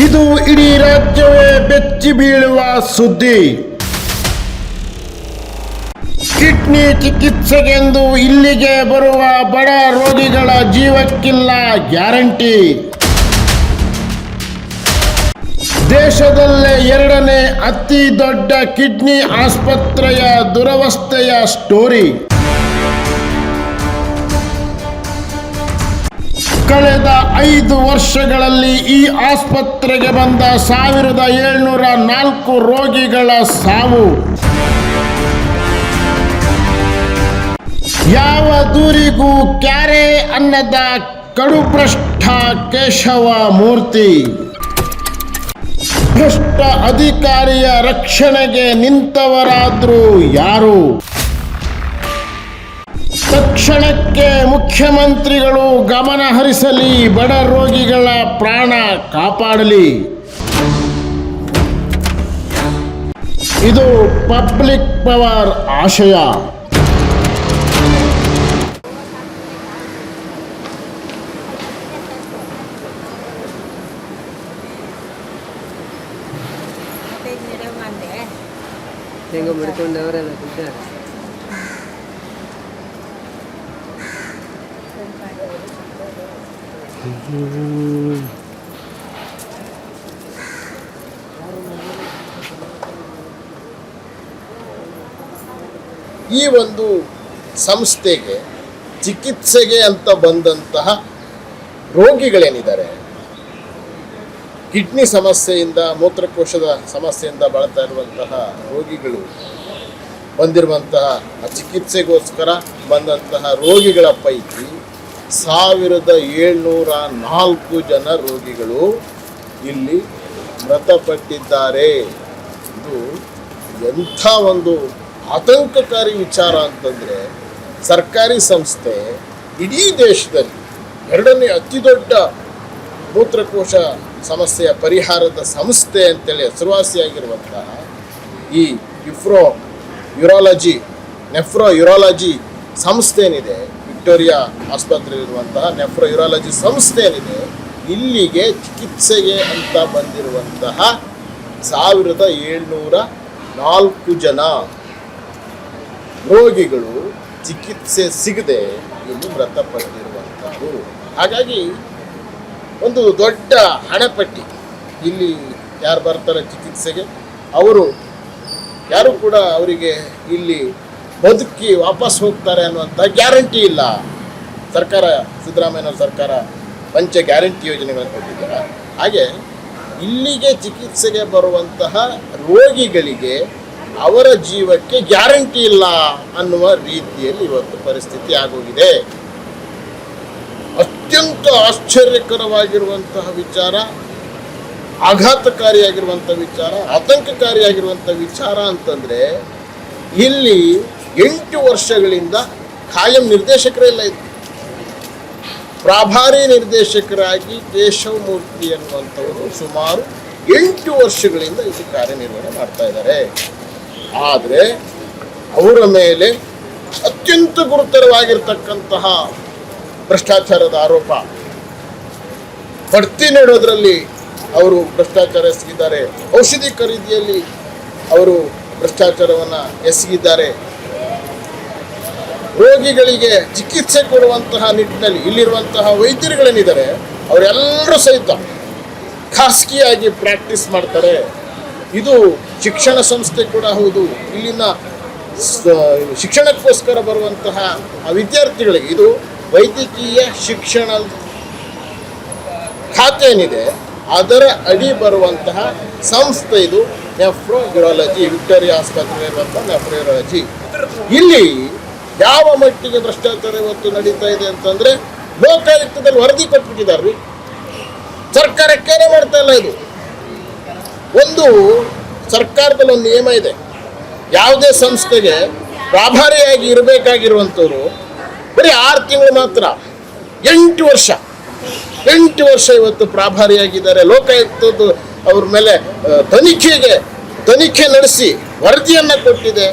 ಇದು ಇಡೀ ರಾಜ್ಯವೇ ಬೆಚ್ಚಿ ಬೀಳುವ ಸುದ್ದಿ. ಕಿಡ್ನಿ ಚಿಕಿತ್ಸೆಗೆಂದು ಇಲ್ಲಿಗೆ ಬರುವ ಬಡ ರೋಗಿಗಳ ಜೀವಕ್ಕಿಲ್ಲ ಗ್ಯಾರಂಟಿ. ದೇಶದಲ್ಲೇ 2ನೇ ಅತಿ ದೊಡ್ಡ ಕಿಡ್ನಿ ಆಸ್ಪತ್ರೆಯ ದುರವಸ್ಥೆಯ ಸ್ಟೋರಿ. ಕಳೆದ 5 ವರ್ಷಗಳಲ್ಲಿ ಈ ಆಸ್ಪತ್ರೆಗೆ ಬಂದ 1704 ರೋಗಿಗಳ ಸಾವು. ಯಾವ ದೂರಿಗೂ ಕ್ಯಾರೆ ಅನ್ನದ ಕಡುಭ್ರಷ್ಟ ಕೇಶವ ಮೂರ್ತಿ. ಭ್ರಷ್ಟ ಅಧಿಕಾರಿಯ ರಕ್ಷಣೆಗೆ ನಿಂತವರಾದ್ರೂ ಯಾರು? ತಕ್ಷಣಕ್ಕೆ ಮುಖ್ಯಮಂತ್ರಿಗಳು ಗಮನ ಹರಿಸಲಿ, ಬಡ ರೋಗಿಗಳ ಪ್ರಾಣ ಕಾಪಾಡಲಿ. ಇದು ಪಬ್ಲಿಕ್ ಪವರ್ ಆಶಯ. ಹೆಂಗ ಮಾಡ್ಕೊಂಡವರೆಲ್ಲ ಕೂತಾರೆ. ಈ ಒಂದು ಸಂಸ್ಥೆಗೆ ಚಿಕಿತ್ಸೆಗೆ ಅಂತ ಬಂದಂತಹ ರೋಗಿಗಳೇನಿದ್ದಾರೆ, ಕಿಡ್ನಿ ಸಮಸ್ಯೆಯಿಂದ, ಮೂತ್ರಕೋಶದ ಸಮಸ್ಯೆಯಿಂದ ಬಳಲ್ತಾ ಇರುವಂತಹ ರೋಗಿಗಳು ಬಂದಿರುವಂತಹ ಚಿಕಿತ್ಸೆಗೋಸ್ಕರ ಬಂದಂತಹ ರೋಗಿಗಳ ಪೈಕಿ 1704 ಜನ ರೋಗಿಗಳು ಇಲ್ಲಿ ಮೃತಪಟ್ಟಿದ್ದಾರೆ. ಇದು ಎಂಥ ಒಂದು ಆತಂಕಕಾರಿ ವಿಚಾರ ಅಂತಂದರೆ, ಸರ್ಕಾರಿ ಸಂಸ್ಥೆ ಇಡೀ ದೇಶದಲ್ಲಿ 2ನೇ ಅತಿ ದೊಡ್ಡ ಮೂತ್ರಕೋಶ ಸಮಸ್ಯೆಯ ಪರಿಹಾರದ ಸಂಸ್ಥೆ ಅಂತೇಳಿ ಹೆಸರುವಾಸಿಯಾಗಿರುವಂತಹ ಈ ನೆಫ್ರೋ ಯೂರಾಲಜಿ ಸಂಸ್ಥೆ ಏನಿದೆ, ವಿಕ್ಟೋರಿಯಾ ಆಸ್ಪತ್ರೆಯಲ್ಲಿರುವಂತಹ ನೆಫ್ರೋ ಯೂರಾಲಜಿ ಸಂಸ್ಥೆ ಏನಿದೆ, ಇಲ್ಲಿಗೆ ಚಿಕಿತ್ಸೆಗೆ ಅಂತ ಬಂದಿರುವಂತಹ 1704 ಜನ ರೋಗಿಗಳು ಚಿಕಿತ್ಸೆ ಸಿಗದೆ ಇಲ್ಲಿ ಮೃತಪಟ್ಟಿರುವಂಥದ್ದು. ಹಾಗಾಗಿ ಒಂದು ದೊಡ್ಡ ಹಣಪಟ್ಟಿ. ಇಲ್ಲಿ ಯಾರು ಬರ್ತಾರೆ ಚಿಕಿತ್ಸೆಗೆ, ಅವರು ಯಾರು ಕೂಡ ಅವರಿಗೆ ಇಲ್ಲಿ ಬದುಕಿ ವಾಪಸ್ ಹೋಗ್ತಾರೆ ಅನ್ನುವಂಥ ಗ್ಯಾರಂಟಿ ಇಲ್ಲ. ಸರ್ಕಾರ, ಸಿದ್ದರಾಮಯ್ಯನವ್ರ ಸರ್ಕಾರ ಪಂಚ ಗ್ಯಾರಂಟಿ ಯೋಜನೆಗಳನ್ನು ಕೊಟ್ಟಿದ್ದಾರೆ. ಹಾಗೆ ಇಲ್ಲಿಗೆ ಚಿಕಿತ್ಸೆಗೆ ಬರುವಂತಹ ರೋಗಿಗಳಿಗೆ ಅವರ ಜೀವಕ್ಕೆ ಗ್ಯಾರಂಟಿ ಇಲ್ಲ ಅನ್ನುವ ರೀತಿಯಲ್ಲಿ ಇವತ್ತು ಪರಿಸ್ಥಿತಿ ಆಗೋಗಿದೆ. ಅತ್ಯಂತ ಆಶ್ಚರ್ಯಕರವಾಗಿರುವಂತಹ ವಿಚಾರ, ಆಘಾತಕಾರಿಯಾಗಿರುವಂಥ ವಿಚಾರ, ಆತಂಕಕಾರಿಯಾಗಿರುವಂಥ ವಿಚಾರ ಅಂತಂದರೆ, ಇಲ್ಲಿ 8 ವರ್ಷಗಳಿಂದ ಖಾಯಂ ನಿರ್ದೇಶಕರೇ ಇಲ್ಲ. ಇದು ಪ್ರಾಭಾರಿ ನಿರ್ದೇಶಕರಾಗಿ ಕೇಶವ ಮೂರ್ತಿ ಅನ್ನುವಂಥವರು ಸುಮಾರು 8 ವರ್ಷಗಳಿಂದ ಇಲ್ಲಿ ಕಾರ್ಯನಿರ್ವಹಣೆ ಮಾಡ್ತಾ ಇದ್ದಾರೆ. ಆದರೆ ಅವರ ಮೇಲೆ ಅತ್ಯಂತ ಗುರುತರವಾಗಿರ್ತಕ್ಕಂತಹ ಭ್ರಷ್ಟಾಚಾರದ ಆರೋಪ. ಬಡ್ತಿ ನೀಡೋದ್ರಲ್ಲಿ ಅವರು ಭ್ರಷ್ಟಾಚಾರ ಎಸಗಿದ್ದಾರೆ. ಔಷಧಿ ಖರೀದಿಯಲ್ಲಿ ಅವರು ಭ್ರಷ್ಟಾಚಾರವನ್ನು ಎಸಗಿದ್ದಾರೆ. ರೋಗಿಗಳಿಗೆ ಚಿಕಿತ್ಸೆ ಕೊಡುವಂತಹ ನಿಟ್ಟಿನಲ್ಲಿ ಇಲ್ಲಿರುವಂತಹ ವೈದ್ಯರುಗಳೇನಿದ್ದಾರೆ ಅವರೆಲ್ಲರೂ ಸಹಿತ ಖಾಸಗಿಯಾಗಿ ಪ್ರಾಕ್ಟೀಸ್ ಮಾಡ್ತಾರೆ. ಇದು ಶಿಕ್ಷಣ ಸಂಸ್ಥೆ ಕೂಡ ಹೌದು. ಇಲ್ಲಿನ ಶಿಕ್ಷಣಕ್ಕೋಸ್ಕರ ಬರುವಂತಹ ವಿದ್ಯಾರ್ಥಿಗಳಿಗೆ ಇದು ವೈದ್ಯಕೀಯ ಶಿಕ್ಷಣ ಖಾತೆ ಏನಿದೆ ಅದರ ಅಡಿ ಬರುವಂತಹ ಸಂಸ್ಥೆ ಇದು ನೆಫ್ರೋ ಯೂರಾಲಜಿ, ವಿಕ್ಟೋರಿಯಾ ಆಸ್ಪತ್ರೆ ಇರುವಂತಹ ನೆಫ್ರೋ ಯೂರಾಲಜಿ. ಇಲ್ಲಿ ಯಾವ ಮಟ್ಟಿಗೆ ಭ್ರಷ್ಟಾಚಾರ ಇವತ್ತು ನಡೀತಾ ಇದೆ ಅಂತಂದರೆ, ಲೋಕಾಯುಕ್ತದಲ್ಲಿ ವರದಿ ಕೊಟ್ಬಿಟ್ಟಿದ್ದಾರೆ. ಸರ್ಕಾರಕ್ಕೇನೆ ಮಾಡ್ತಾ ಇಲ್ಲ. ಇದು ಒಂದು ಸರ್ಕಾರದಲ್ಲಿ ಒಂದು ನಿಯಮ ಇದೆ, ಯಾವುದೇ ಸಂಸ್ಥೆಗೆ ಪ್ರಾಭಾರಿಯಾಗಿ ಇರಬೇಕಾಗಿರುವಂಥವ್ರು ಬರೀ 6 ತಿಂಗಳು ಮಾತ್ರ, 8 ವರ್ಷ ಇವತ್ತು ಪ್ರಾಭಾರಿಯಾಗಿದ್ದಾರೆ. ಲೋಕಾಯುಕ್ತದ್ದು ಅವ್ರ ಮೇಲೆ ತನಿಖೆ ನಡೆಸಿ ವರದಿಯನ್ನು ಕೊಟ್ಟಿದೆ.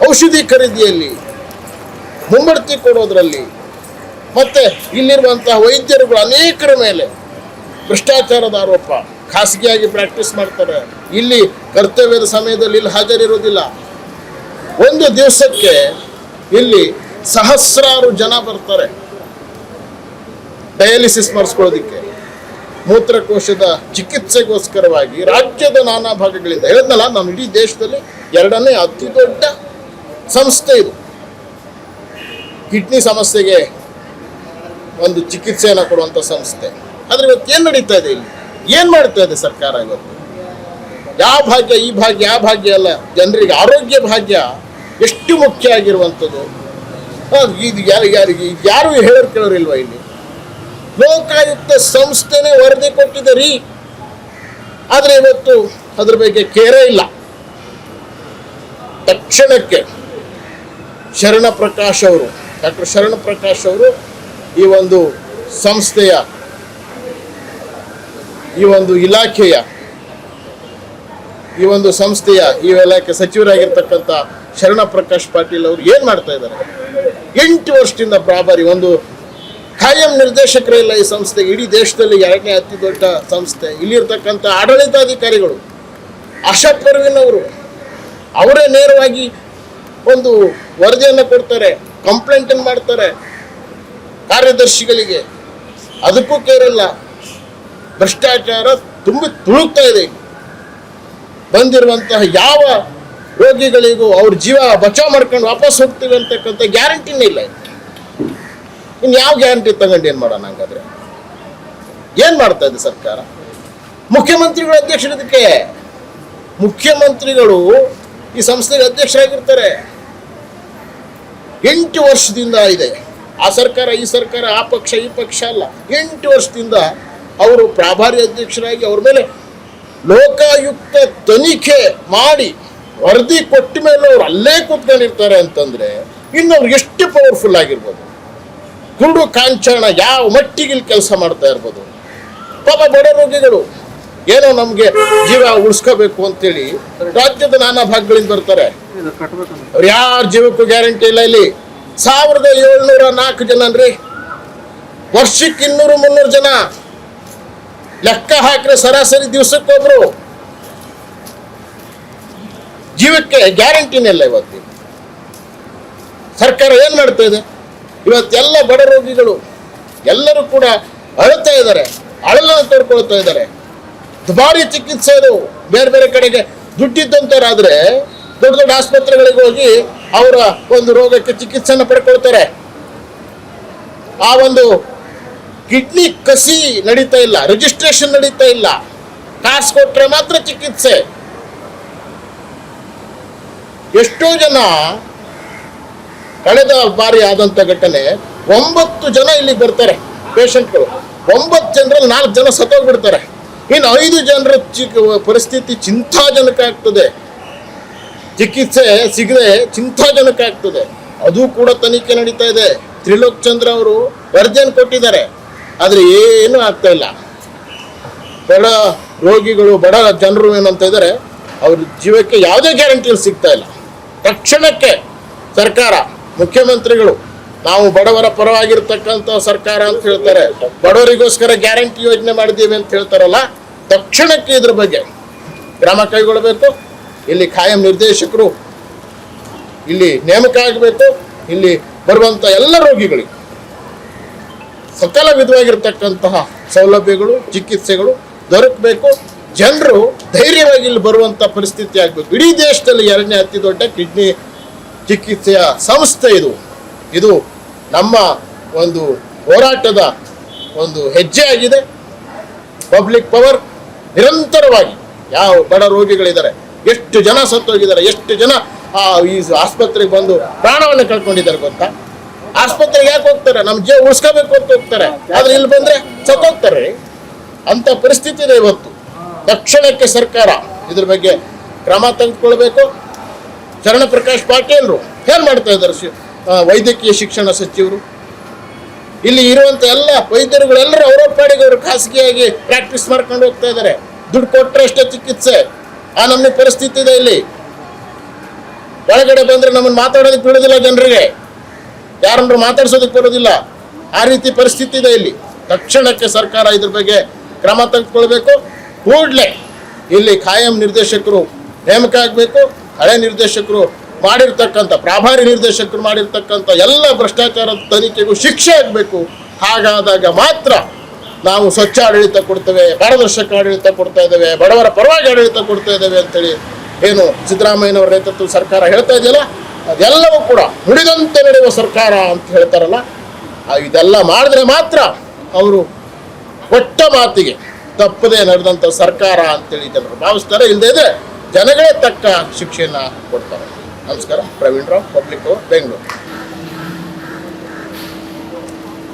ಔಷಧಿ ಖರೀದಿಯಲ್ಲಿ ಮುಂಬಡ್ತಿ ಕೊಡೋದ್ರಲ್ಲಿ, ಮತ್ತು ಇಲ್ಲಿರುವಂತಹ ವೈದ್ಯರುಗಳು ಅನೇಕರ ಮೇಲೆ ಭ್ರಷ್ಟಾಚಾರದ ಆರೋಪ, ಖಾಸಗಿಯಾಗಿ ಪ್ರಾಕ್ಟೀಸ್ ಮಾಡ್ತಾರೆ, ಇಲ್ಲಿ ಕರ್ತವ್ಯದ ಸಮಯದಲ್ಲಿ ಇಲ್ಲಿ ಹಾಜರಿರೋದಿಲ್ಲ. ಒಂದು ದಿವಸಕ್ಕೆ ಇಲ್ಲಿ ಸಹಸ್ರಾರು ಜನ ಬರ್ತಾರೆ ಡಯಾಲಿಸಿಸ್ ಮಾಡಿಸ್ಕೊಳ್ಳೋದಿಕ್ಕೆ, ಮೂತ್ರಕೋಶದ ಚಿಕಿತ್ಸೆಗೋಸ್ಕರವಾಗಿ ರಾಜ್ಯದ ನಾನಾ ಭಾಗಗಳಿಂದ. ಹೇಳಿದ್ನಲ್ಲ, ನಮ್ಮ ಇಡೀ ದೇಶದಲ್ಲಿ 2ನೇ ಅತಿ ದೊಡ್ಡ ಸಂಸ್ಥೆ ಇದು. ಕಿಡ್ನಿ ಸಮಸ್ಯೆಗೆ ಒಂದು ಚಿಕಿತ್ಸೆಯನ್ನು ಕೊಡುವಂಥ ಸಂಸ್ಥೆ. ಆದರೆ ಇವತ್ತು ಏನು ನಡೀತಾ ಇದೆ ಇಲ್ಲಿ? ಏನು ಮಾಡ್ತಾ ಇದೆ ಸರ್ಕಾರ ಇವತ್ತು? ಯಾವ ಭಾಗ್ಯ, ಈ ಭಾಗ್ಯ, ಆ ಭಾಗ್ಯ ಅಲ್ಲ. ಜನರಿಗೆ ಆರೋಗ್ಯ ಭಾಗ್ಯ ಎಷ್ಟು ಮುಖ್ಯ ಆಗಿರುವಂಥದ್ದು. ಇದು ಯಾರು ಹೇಳೋರು ಕೇಳೋರಿಲ್ವಾ ಇಲ್ಲಿ? ಲೋಕಾಯುಕ್ತ ಸಂಸ್ಥೆನೇ ವರದಿ ಕೊಟ್ಟಿದೆ ರೀ, ಆದರೆ ಇವತ್ತು ಅದ್ರ ಬಗ್ಗೆ ಕೇರೇ ಇಲ್ಲ. ತಕ್ಷಣಕ್ಕೆ ಡಾಕ್ಟರ್ ಶರಣ ಪ್ರಕಾಶ್ ಅವರು ಈ ಒಂದು ಸಂಸ್ಥೆಯ, ಈ ಒಂದು ಇಲಾಖೆಯ ಈ ಇಲಾಖೆ ಸಚಿವರಾಗಿರ್ತಕ್ಕಂಥ ಶರಣ ಪ್ರಕಾಶ್ ಪಾಟೀಲ್ ಅವರು ಏನು ಮಾಡ್ತಾ ಇದ್ದಾರೆ? 8 ವರ್ಷದಿಂದ ಪ್ರಾಬಾರಿ, ಒಂದು ಖಾಯಂ ನಿರ್ದೇಶಕರೇ ಇಲ್ಲ ಈ ಸಂಸ್ಥೆಗೆ. ಇಡೀ ದೇಶದಲ್ಲಿ 2ನೇ ಅತಿ ದೊಡ್ಡ ಸಂಸ್ಥೆ. ಇಲ್ಲಿರ್ತಕ್ಕಂಥ ಆಡಳಿತಾಧಿಕಾರಿಗಳು ಆಶಾ ಪರ್ವೀನ್ ಅವರು, ಅವರೇ ನೇರವಾಗಿ ಒಂದು ವರದಿಯನ್ನು ಕೊಡ್ತಾರೆ, ಕಂಪ್ಲೇಂಟನ್ನು ಮಾಡ್ತಾರೆ ಕಾರ್ಯದರ್ಶಿಗಳಿಗೆ. ಅದಕ್ಕೂ ಕೇರಲ್ಲ. ಭ್ರಷ್ಟಾಚಾರ ತುಂಬಿ ತುಳುಕ್ತಾ ಇದೆ. ಬಂದಿರುವಂತಹ ಯಾವ ರೋಗಿಗಳಿಗೂ ಅವ್ರ ಜೀವ ಬಚಾವ್ ಮಾಡ್ಕೊಂಡು ವಾಪಸ್ ಹೋಗ್ತೀವಿ ಅಂತಕ್ಕಂಥ ಗ್ಯಾರಂಟಿನೇ ಇಲ್ಲ. ಇನ್ನು ಯಾವ ಗ್ಯಾರಂಟಿ ತಗೊಂಡು ಏನು ಮಾಡೋಣ? ಹಂಗಾದ್ರೆ ಏನು ಮಾಡ್ತಾ ಇದೆ ಸರ್ಕಾರ? ಮುಖ್ಯಮಂತ್ರಿಗಳು ಅಧ್ಯಕ್ಷರಿದ್ದಕ್ಕೆ, ಮುಖ್ಯಮಂತ್ರಿಗಳು ಈ ಸಂಸ್ಥೆಗೆ ಅಧ್ಯಕ್ಷರಾಗಿರ್ತಾರೆ. 8 ವರ್ಷದಿಂದ ಇದೆ ಆ ಸರ್ಕಾರ, ಈ ಸರ್ಕಾರ, ಆ ಪಕ್ಷ ಈ ಪಕ್ಷ ಅಲ್ಲ. 8 ವರ್ಷದಿಂದ ಅವರು ಪ್ರಾಭಾರಿ ಅಧ್ಯಕ್ಷರಾಗಿ ಅವ್ರ ಮೇಲೆ ಲೋಕಾಯುಕ್ತ ತನಿಖೆ ಮಾಡಿ ವರದಿ ಕೊಟ್ಟ ಮೇಲೆ ಅವ್ರು ಅಲ್ಲೇ ಕೂತ್ಕೊಂಡಿರ್ತಾರೆ ಅಂತಂದ್ರೆ ಇನ್ನು ಅವ್ರು ಎಷ್ಟು ಪವರ್ಫುಲ್ ಆಗಿರ್ಬೋದು. ಕುರುಡು ಕಾಂಚಾಣ ಯಾವ ಮಟ್ಟಿಗೆ ಇಲ್ಲಿ ಕೆಲಸ ಮಾಡ್ತಾ ಇರ್ಬೋದು. ಪಾಪ ಬಡ ರೋಗಿಗಳು ಏನೋ ನಮಗೆ ಜೀವ ಉಳಿಸ್ಕೋಬೇಕು ಅಂತೇಳಿ ರಾಜ್ಯದ ನಾನಾ ಭಾಗಗಳಿಂದ ಬರ್ತಾರೆ. ಅವ್ರು ಯಾರ ಜೀವಕ್ಕೂ ಗ್ಯಾರಂಟಿ ಇಲ್ಲ. ಇಲ್ಲಿ 1704 ಜನ ಅನ್ರಿ, ವರ್ಷಕ್ಕೆ 200-300 ಜನ ಲೆಕ್ಕ ಹಾಕ್ರೆ ಸರಾಸರಿ ದಿವಸಕ್ಕೊಬ್ರು. ಜೀವಕ್ಕೆ ಗ್ಯಾರಂಟಿನೇ ಇಲ್ಲ. ಇವತ್ತು ಸರ್ಕಾರ ಏನ್ ಮಾಡ್ತಾ ಇದೆ? ಇವತ್ತೆಲ್ಲ ಬಡ ರೋಗಿಗಳು ಎಲ್ಲರೂ ಕೂಡ ಅಳ್ತಾ ಇದ್ದಾರೆ, ಅಳಲನ್ನು ತೋಡ್ಕೊಳ್ತಾ ಇದ್ದಾರೆ. ದುಬಾರಿ ಚಿಕಿತ್ಸೆ ಅದು. ಬೇರೆ ಬೇರೆ ಕಡೆಗೆ ದುಡ್ಡಿದ್ದಂತವರಾದ್ರೆ ದೊಡ್ಡ ದೊಡ್ಡ ಆಸ್ಪತ್ರೆಗಳಿಗೆ ಹೋಗಿ ಅವರ ಒಂದು ರೋಗಕ್ಕೆ ಚಿಕಿತ್ಸೆಯನ್ನು ಪಡ್ಕೊಳ್ತಾರೆ. ಆ ಒಂದು ಕಿಡ್ನಿ ಕಸಿ ನಡೀತಾ ಇಲ್ಲ, ರಿಜಿಸ್ಟ್ರೇಷನ್ ನಡೀತಾ ಇಲ್ಲ, ಕಾಸು ಕೊಟ್ರೆ ಮಾತ್ರ ಚಿಕಿತ್ಸೆ. ಎಷ್ಟೋ ಜನ ಕಳೆದ ಬಾರಿ ಆದಂತ ಘಟನೆ, 9 ಜನ ಇಲ್ಲಿ ಬರ್ತಾರೆ ಪೇಷಂಟ್ಗಳು. 9 ಜನರಲ್ಲಿ 4 ಜನ ಸತ್ತೋಗ್ಬಿಡ್ತಾರೆ. ಇನ್ನು 5 ಜನರ ಪರಿಸ್ಥಿತಿ ಚಿಂತಾಜನಕ ಆಗ್ತದೆ. ಚಿಕಿತ್ಸೆ ಸಿಗದೆ ಚಿಂತಾಜನಕ ಆಗ್ತದೆ. ಅದು ಕೂಡ ತನಿಖೆ ನಡೀತಾ ಇದೆ. ತ್ರಿಲೋಕ್ ಚಂದ್ರ ಅವರು ವರದಿಯನ್ನು ಕೊಟ್ಟಿದ್ದಾರೆ, ಆದರೆ ಏನೂ ಆಗ್ತಾ ಇಲ್ಲ. ಬಡ ರೋಗಿಗಳು, ಬಡ ಜನರು ಏನಂತ ಇದ್ದಾರೆ, ಅವ್ರ ಜೀವಕ್ಕೆ ಯಾವುದೇ ಗ್ಯಾರಂಟಿಗಳು ಸಿಗ್ತಾ ಇಲ್ಲ. ತಕ್ಷಣಕ್ಕೆ ಸರ್ಕಾರ, ಮುಖ್ಯಮಂತ್ರಿಗಳು, ನಾವು ಬಡವರ ಪರವಾಗಿರ್ತಕ್ಕಂಥ ಸರ್ಕಾರ ಅಂತ ಹೇಳ್ತಾರೆ, ಬಡವರಿಗೋಸ್ಕರ ಗ್ಯಾರಂಟಿ ಯೋಜನೆ ಮಾಡಿದ್ದೀವಿ ಅಂತ ಹೇಳ್ತಾರಲ್ಲ, ತಕ್ಷಣಕ್ಕೆ ಇದ್ರ ಬಗ್ಗೆ ಕ್ರಮ ಕೈಗೊಳ್ಳಬೇಕು. ಇಲ್ಲಿ ಖಾಯಂ ನಿರ್ದೇಶಕರು ಇಲ್ಲಿ ನೇಮಕ ಆಗಬೇಕು. ಇಲ್ಲಿ ಬರುವಂಥ ಎಲ್ಲ ರೋಗಿಗಳಿಗೆ ಸಕಲ ವಿಧವಾಗಿರ್ತಕ್ಕಂತಹ ಸೌಲಭ್ಯಗಳು, ಚಿಕಿತ್ಸೆಗಳು ದೊರಕಬೇಕು. ಜನರು ಧೈರ್ಯವಾಗಿ ಇಲ್ಲಿ ಬರುವಂಥ ಪರಿಸ್ಥಿತಿ ಆಗಬೇಕು. ಇಡೀ ದೇಶದಲ್ಲಿ 2ನೇ ಅತಿ ದೊಡ್ಡ ಕಿಡ್ನಿ ಚಿಕಿತ್ಸೆಯ ಸಂಸ್ಥೆ ಇದು. ಇದು ನಮ್ಮ ಒಂದು ಹೋರಾಟದ ಒಂದು ಹೆಜ್ಜೆ ಆಗಿದೆ. ಪಬ್ಲಿಕ್ ಪವರ್ ನಿರಂತರವಾಗಿ ಯಾವ ಬಡ ರೋಗಿಗಳಿದ್ದಾರೆ, ಎಷ್ಟು ಜನ ಸತ್ತೋಗಿದ್ದಾರೆ, ಎಷ್ಟು ಜನ ಈ ಆಸ್ಪತ್ರೆಗೆ ಬಂದು ಪ್ರಾಣವನ್ನು ಕಳ್ಕೊಂಡಿದ್ದಾರೆ ಗೊತ್ತಾ? ಆಸ್ಪತ್ರೆಗೆ ಯಾಕೆ ಹೋಗ್ತಾರೆ? ನಮ್ಮ ಜೀವ ಉಳಿಸ್ಕೋಬೇಕು ಅಂತ ಹೋಗ್ತಾರೆ, ಆದ್ರೆ ಇಲ್ಲಿ ಬಂದ್ರೆ ಸತ್ತೋಗ್ತಾರೆ. ಅಂತ ಪರಿಸ್ಥಿತಿ ಇದೆ ಇವತ್ತು. ತಕ್ಷಣಕ್ಕೆ ಸರ್ಕಾರ ಇದ್ರ ಬಗ್ಗೆ ಕ್ರಮ ತೆಗೆದುಕೊಳ್ಬೇಕು. ಶರಣ ಪ್ರಕಾಶ್ ಪಾಟೀಲ್ರು ಏನ್ ಮಾಡ್ತಾ ಇದ್ದಾರೆ? ವೈದ್ಯಕೀಯ ಶಿಕ್ಷಣ ಸಚಿವರು. ಇಲ್ಲಿ ಇರುವಂತ ಎಲ್ಲ ವೈದ್ಯರುಗಳೆಲ್ಲರೂ ಅವ್ರ ಪಾಡಿಗೆ ಅವರು ಖಾಸಗಿಯಾಗಿ ಪ್ರಾಕ್ಟೀಸ್ ಮಾಡ್ಕೊಂಡು ಹೋಗ್ತಾ ಇದ್ದಾರೆ. ದುಡ್ಡು ಕೊಟ್ಟರೆ ಅಷ್ಟೇ ಚಿಕಿತ್ಸೆ. ಆ ನಮ್ಮನೆ ಪರಿಸ್ಥಿತಿ ಇದೆ ಇಲ್ಲಿ. ಒಳಗಡೆ ಬಂದ್ರೆ ನಮ್ಮನ್ನು ಮಾತಾಡೋದಕ್ಕೆ ಬಿಡೋದಿಲ್ಲ, ಜನರಿಗೆ ಯಾರನ್ನು ಮಾತಾಡ್ಸೋದಕ್ಕೆ ಬರೋದಿಲ್ಲ. ಆ ರೀತಿ ಪರಿಸ್ಥಿತಿ ಇದೆ ಇಲ್ಲಿ. ತಕ್ಷಣಕ್ಕೆ ಸರ್ಕಾರ ಇದ್ರ ಬಗ್ಗೆ ಕ್ರಮ ತೆಗೆದುಕೊಳ್ಬೇಕು. ಕೂಡಲೇ ಇಲ್ಲಿ ಖಾಯಂ ನಿರ್ದೇಶಕರು ನೇಮಕ ಆಗಬೇಕು. ಹಳೆ ನಿರ್ದೇಶಕರು ಮಾಡಿರ್ತಕ್ಕಂಥ ಪ್ರಾಭಾರಿ ನಿರ್ದೇಶಕರು ಮಾಡಿರ್ತಕ್ಕಂಥ ಎಲ್ಲ ಭ್ರಷ್ಟಾಚಾರದ ತನಿಖೆಗೂ ಶಿಕ್ಷೆ ಆಗಬೇಕು. ಹಾಗಾದಾಗ ಮಾತ್ರ ನಾವು ಸ್ವಚ್ಛ ಆಡಳಿತ ಕೊಡ್ತೇವೆ, ಪಾರದರ್ಶಕ ಆಡಳಿತ ಕೊಡ್ತಾ ಇದ್ದೇವೆ, ಬಡವರ ಪರವಾಗಿ ಆಡಳಿತ ಕೊಡ್ತಾ ಇದ್ದೇವೆ ಅಂತೇಳಿ ಏನು ಸಿದ್ದರಾಮಯ್ಯನವರ ನೇತೃತ್ವ ಸರ್ಕಾರ ಹೇಳ್ತಾ ಇದೆಯಲ್ಲ, ಅದೆಲ್ಲವೂ ಕೂಡ ನುಡಿದಂತೆ ನಡೆಯುವ ಸರ್ಕಾರ ಅಂತ ಹೇಳ್ತಾರಲ್ಲ, ಇದೆಲ್ಲ ಮಾಡಿದ್ರೆ ಮಾತ್ರ ಅವರು ಕೊಟ್ಟ ಮಾತಿಗೆ ತಪ್ಪದೇ ನಡೆದಂಥ ಸರ್ಕಾರ ಅಂತೇಳಿ ಜನರು ಭಾವಿಸ್ತಾರೆ. ಇಲ್ಲದೇ ಇದ್ರೆ ಜನಗಳೇ ತಕ್ಕ ಶಿಕ್ಷೆಯನ್ನು ಕೊಡ್ತಾರೆ. ನಮಸ್ಕಾರ. ಪ್ರವೀಣ್ ರಾವ್, ಪಬ್ಲಿಕ್ ಬೆಂಗಳೂರು.